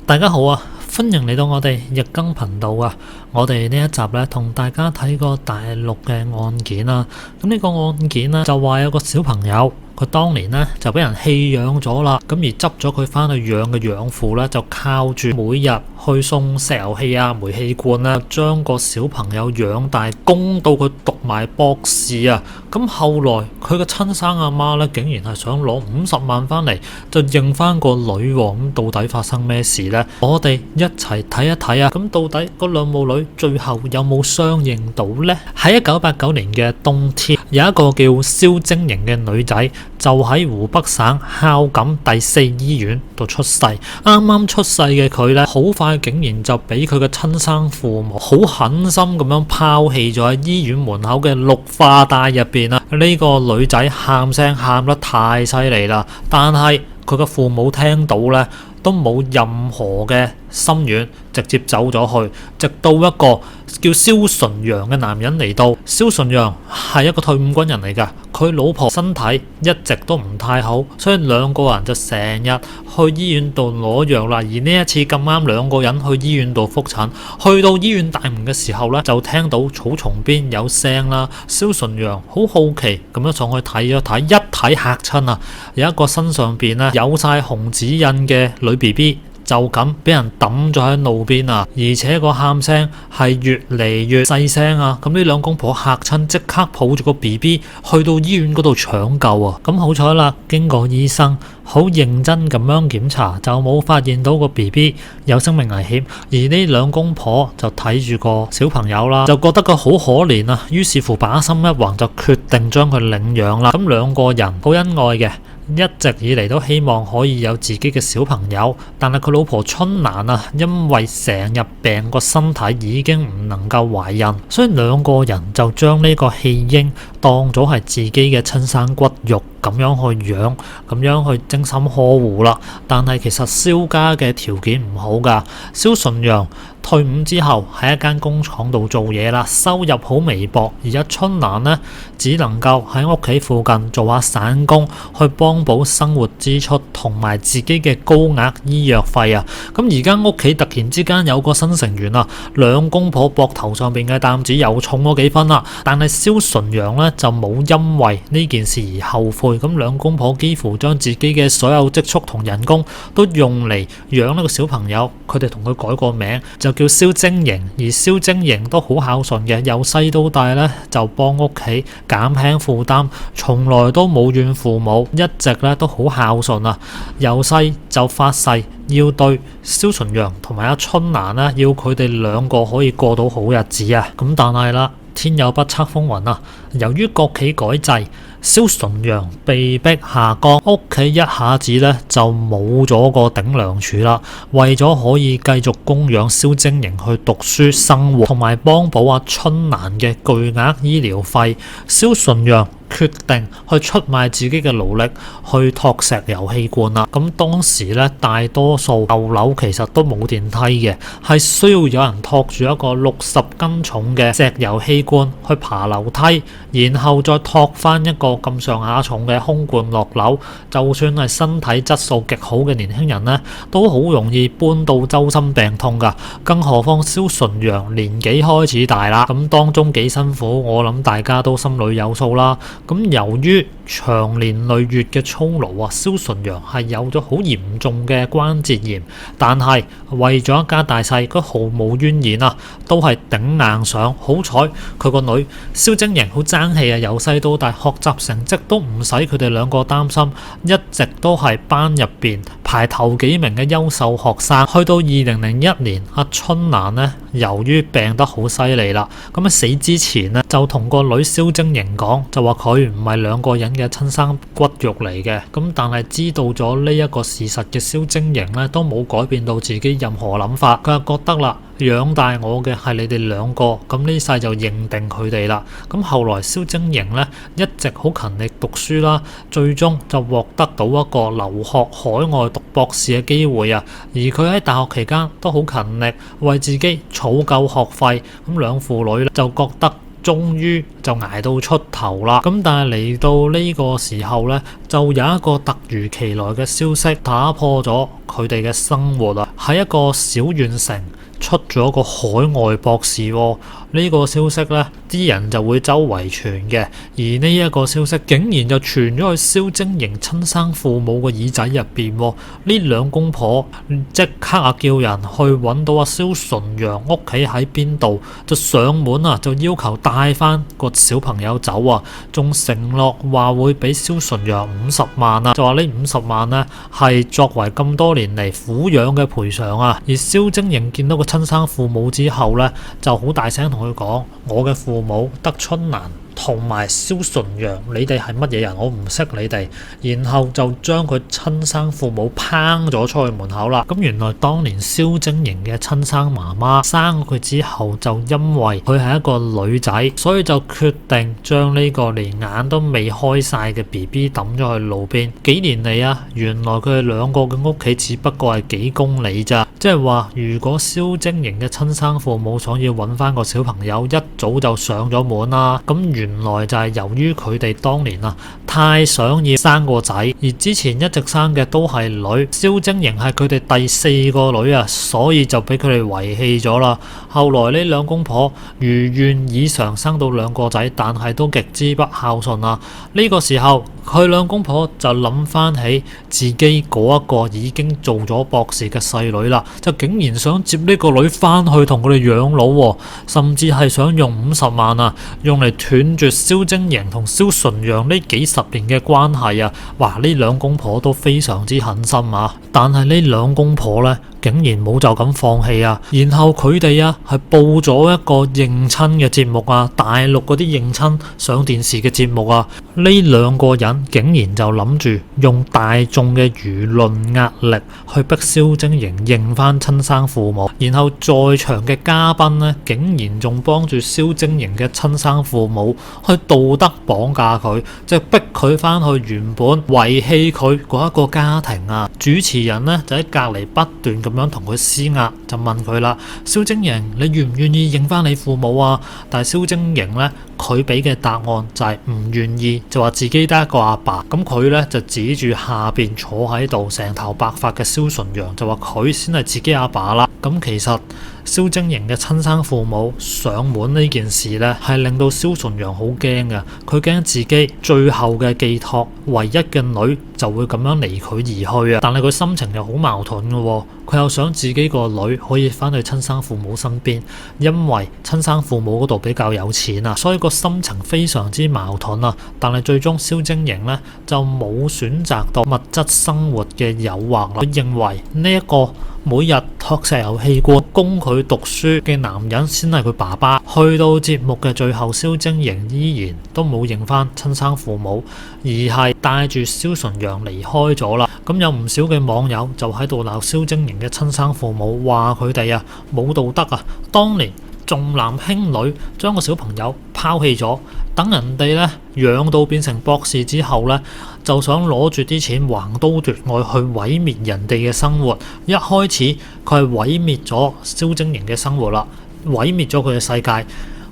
大家好啊，歡迎嚟到我哋日更頻道啊！我哋呢一集咧，同大家睇個大陸嘅案件啊。咁呢個案件呢，就話有個小朋友，佢當年呢就俾人棄養咗啦，咁而執咗佢翻去養嘅養父呢，就靠住每日去送石油氣啊、煤氣罐啦，將個小朋友養大，供到佢讀埋博士啊。咁後來佢嘅親生阿媽呢，竟然係想攞50萬翻嚟，就認翻個女喎。咁到底發生咩事呢？我哋一齊睇一睇啊！咁到底嗰兩母女最後有冇相認到呢？喺1989年嘅冬天，有一個叫蕭晶瑩嘅女仔，就喺湖北省孝感第4醫院度出世。啱啱出世嘅佢呢，好快竟然就俾佢嘅親生父母好狠心咁樣拋棄咗喺醫院門口嘅綠化帶入邊啊！呢個女仔喊聲喊得太犀利啦，但係佢嘅父母聽到呢，都冇任何嘅心軟，直接走咗去。直到一個叫蕭純陽嘅男人嚟到，蕭純陽係一個退伍軍人嚟㗎，佢老婆身體一直都唔太好，所以兩個人就成日去醫院度攞藥啦。而呢一次咁啱兩個人去醫院度覆診，去到醫院大門嘅時候呢，就聽到草叢邊有聲啦。蕭純陽好好奇咁樣上去睇咗睇，一睇嚇親啊！有一個身上邊呢有晒紅指印嘅女 BB。就咁俾人抌咗喺路邊啊！而且個喊聲係越嚟越細聲啊！咁呢兩公婆嚇親，即刻抱住個 BB 去到醫院嗰度搶救啊！咁好彩啦，經過醫生好認真咁樣檢查，就冇發現到個 BB 有生命危險。而呢兩公婆就睇住個小朋友啦，就覺得佢好可憐啊！於是乎把心一橫，就決定將佢領養啦。咁兩個人好恩愛嘅。一直以嚟都希望可以有自己嘅小朋友，但係佢老婆春蘭啊，因為成日病，個身體已經唔能夠懷孕，所以兩個人就將呢個棄嬰當咗係自己嘅親生骨肉咁樣去養，咁樣去精心呵護啦。但係其實蕭家嘅條件唔好㗎，蕭純陽退伍之後喺一間工廠度做嘢啦，收入好微薄，而家春蘭呢，只能夠喺屋企附近做下散工，去幫補生活支出同埋自己嘅高額醫藥費啊。咁而家屋企突然之間有個新成員啊，兩公婆膊頭上邊嘅擔子又重咗幾分啦。但係蕭純陽呢，就冇因為呢件事而後悔，咁兩公婆幾乎將自己嘅所有積蓄同人工都用嚟養呢個小朋友。佢哋同佢改個名就叫蕭晶瑩，而蕭晶瑩都好孝順嘅，由細到大呢，就幫屋企減輕負擔，從來都冇怨父母，一直咧都好孝順啊！由細就發誓要對蕭純陽同埋阿春蘭呢，要佢哋兩個可以過到好日子啊！咁但係啦，天有不測風雲啊！由於國企改制，蕭純陽被逼下崗，屋企一下子咧就冇咗個頂梁柱啦。為咗可以繼續供養蕭晶瑩去讀書生活，同埋幫補阿春蘭嘅巨額醫療費，蕭純陽決定去出賣自己嘅勞力去托石油氣罐啦。咁當時咧，大多數舊樓其實都冇電梯嘅，係需要有人托住一個60斤重嘅石油氣罐去爬樓梯，然後再托翻一個咁上下重嘅空罐落樓。就算係身體質素極好嘅年輕人呢，都好容易搬到周身病痛噶。更何況蕭純陽年紀開始大啦，咁當中幾辛苦，我諗大家都心裏有數啦。咁由於長年累月嘅操勞啊，蕭純陽係有咗好嚴重嘅關節炎，但係為咗一家大細，佢毫無怨言啊，都係頂硬上。好彩佢個女蕭晶瑩好爭氣啊，由細到大學習成績都唔使佢哋兩個擔心，一直都係班入邊排頭幾名嘅優秀學生。去到2001年，阿春蘭呢，由於病得好犀利啦，咁喺死之前呢，就同個女蕭晶瑩講，就話佢唔係兩個人嘅親生骨肉嚟嘅。咁但係知道咗呢一個事實嘅蕭晶瑩呢，都冇改變到自己任何諗法。佢就覺得啦，養大我嘅係你哋兩個，咁呢世就認定佢哋啦。咁後來蕭晶瑩呢，一直好勤力讀書啦，最終就獲得到一個留學海外讀博士嘅機會啊。而佢喺大學期間都好勤力，為自己儲夠學費。咁兩父女就覺得終於就捱到出頭啦。咁但係嚟到呢個時候呢，就有一個突如其來嘅消息打破咗佢哋嘅生活啊！喺一個小縣城出咗個海外博士喎。呢個消息呢，啲人就會周圍傳嘅，而呢一個消息竟然就傳咗去蕭晶瑩親生父母個耳仔入邊喎。呢兩公婆即刻叫人去揾到阿蕭純陽屋企喺邊度，就上門啊，就要求帶翻個小朋友走啊，仲承諾話會俾蕭純陽50萬啊，就話呢50萬呢係作為咁多年嚟撫養嘅賠償啊。而蕭晶瑩見到個親生父母之後呢，就好大聲同佢講：我嘅父母得春蘭同埋蕭純陽，你哋係乜嘢人？我唔識你哋。然後就將佢親生父母拋咗出去門口啦。咁原來當年蕭晶瑩嘅親生媽媽生佢之後，就因為佢係一個女仔，所以就決定將呢個連眼都未開晒嘅 BB 抌咗去路邊。幾年嚟啊，原來佢哋兩個嘅屋企只不過係幾公里咋。即係話，如果蕭晶瑩嘅親生父母想要揾翻個小朋友，一早就上咗門啦。咁原來就係由於佢哋當年啊太想要生個仔，而之前一直生嘅都係女，蕭晶瑩係佢哋第4個女啊，所以就俾佢哋遺棄咗啦。後來呢兩公婆如願以償生到2個仔，但係都極之不孝順啊。呢個時候佢兩公婆就諗翻起自己嗰一個已經做咗博士嘅細女啦，就竟然想接呢個女翻去同佢哋養老喎，甚至係想用50萬啊，用嚟斷絕蕭晶瑩同蕭純陽呢幾十年嘅關係啊！哇，呢兩公婆都非常之狠心啊！但係呢兩公婆呢，竟然冇就咁放棄啊！然後佢哋啊係報咗一個認親嘅節目啊，大陸嗰啲認親上電視嘅節目啊，呢2個人竟然就諗住用大眾嘅輿論壓力去逼蕭晶瑩認翻親生父母，然後在場嘅嘉賓呢，竟然仲幫住蕭晶瑩嘅親生父母去道德綁架佢，即係逼佢翻去原本遺棄佢嗰一個家庭啊！主持人呢，就喺隔離不斷咁樣同佢施壓，就問佢啦：蕭晶瑩，你願唔願意認翻你父母啊？但係蕭晶瑩呢，佢俾嘅答案就係唔願意，就話自己得一個阿爸。咁佢呢，就指住下邊坐喺度成頭白髮嘅蕭純陽，就話佢先係自己阿爸啦。咁其實蕭晶瑩嘅親生父母上門呢件事呢，係令到蕭純陽好驚嘅。佢驚自己最後嘅寄託唯一嘅女就會咁樣離佢而去啊！但係佢心情又好矛盾嘅喎，佢又想自己個女可以翻去親生父母身邊，因為親生父母嗰度比較有錢啊，所以個心情非常之矛盾啊！但係最終蕭晶瑩呢，就冇選擇到物質生活嘅誘惑啦，佢認為呢一個每日托石油氣罐供佢讀書嘅男人先係佢爸爸。去到節目嘅最後，蕭晶瑩依然都冇認翻親生父母，而係帶住蕭純陽離開咗啦。咁有唔少嘅網友就喺度鬧蕭晶瑩嘅親生父母，話佢哋啊冇道德啊，當年重男輕女，將個小朋友拋棄咗，等人哋呢養到變成博士之後呢，就想攞住啲錢橫刀奪愛去毀滅人哋嘅生活。一開始佢係毀滅咗蕭晶瑩嘅生活啦，毀滅咗佢嘅世界。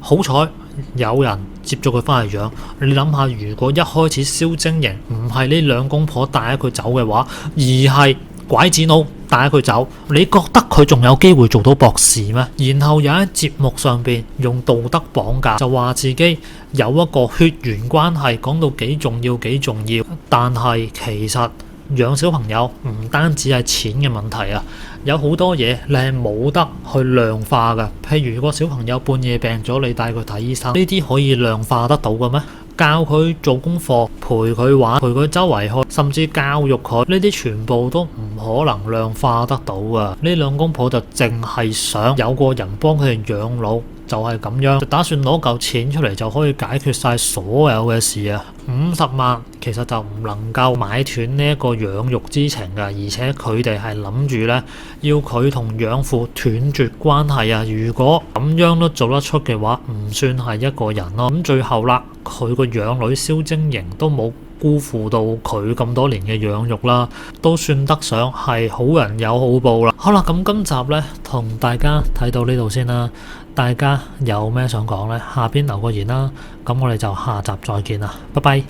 好彩有人接咗佢翻嚟養。你諗下，如果一開始蕭晶瑩唔係呢兩公婆帶佢走嘅話，而係拐子佬帶佢走，你覺得佢仲有機會做到博士咩？然後又喺節目上邊用道德綁架，就話自己有一個血緣關係，講到幾重要幾重要。但係其實養小朋友唔單止係錢嘅問題啊，有好多嘢你係冇得去量化㗎。譬如個小朋友半夜病咗，你帶佢睇醫生，呢啲可以量化得到嘅咩？教佢做功課，陪佢玩，陪佢周圍去，甚至教育佢，呢啲全部都唔可能量化得到啊！呢兩公婆就淨係想有個人幫佢哋養老，就係咁樣，就打算攞嚿錢出嚟就可以解決晒所有嘅事啊！50萬其實就唔能夠買斷呢一個養育之情㗎，而且佢哋係諗住呢，要佢同養父斷絕關係啊！如果咁樣都做得出嘅話，唔算係一個人咯。咁最後啦，佢個養女蕭晶瑩都冇辜負到佢咁多年嘅養育啦，都算得上係好人有好報啦。好啦，咁今集呢，同大家睇到呢度先啦。大家有咩想講呢？下邊留個言啦。咁我哋就下集再見啦，拜拜。